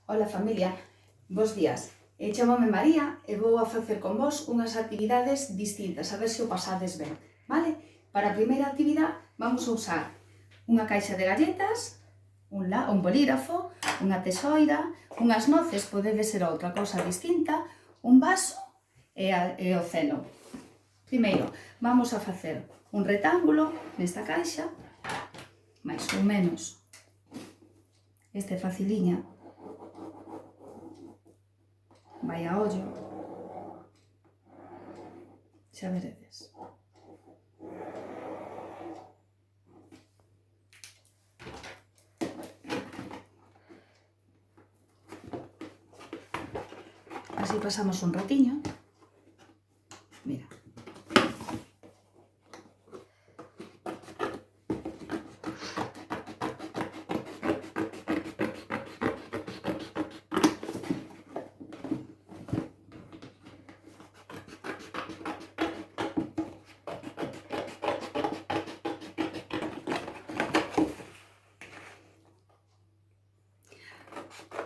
Ola familia, bos días. Chámome María e vou a facer con vos unhas actividades distintas, a ver se o pasades ben, vale? Para a primeira actividade vamos a usar unha caixa de galletas, un bolígrafo, unha tesoira, unhas noces, pode ser outra cousa distinta, un vaso e o celo. Primeiro, vamos a facer un retángulo nesta caixa, máis ou menos este faciliña, vai a ollo, xa veredes. Así pasamos un ratiño. Mira.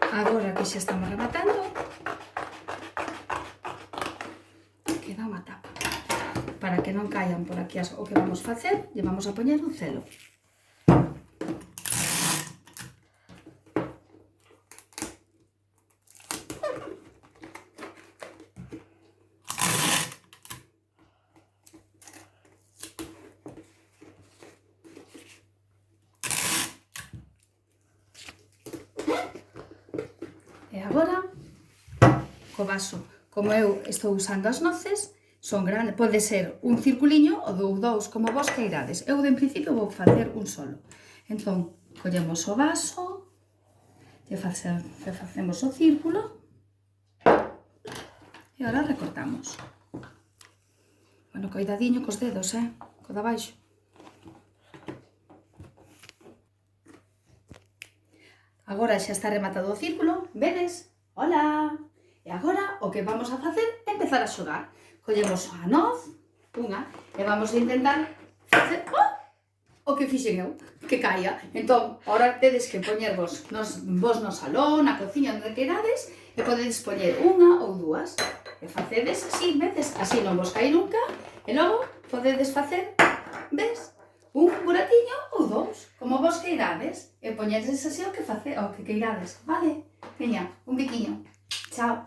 Agora que xa estamos rematando, queda unha tapa. Para que non caian por aquí o que vamos facer, lle vamos a poñer un celo. E agora, co vaso, como eu estou usando as noces, son grandes, pode ser un circuliño ou dous, como vos queirades. Eu, en principio, vou facer un solo. Entón, collemos o vaso, e facemos o círculo, e agora recortamos. Bueno, coidadiño cos dedos, co de abaixo. Agora xa está rematado o círculo, vedes? Hola! E agora o que vamos a facer é empezar a xogar. Collemos a noz, unha, e vamos a intentar facer o que fixen eu, que caia. Entón, agora tedes que poñervos vos no salón, na cociña, onde querades, e podedes poñer unha ou dúas. E facedes así, vedes? Así non vos cae nunca, e logo podedes facer, ves? Un buratiño ou dous, como vos queirades, e poñedes así o que queirades, vale? Veña, un biquiño. Chao.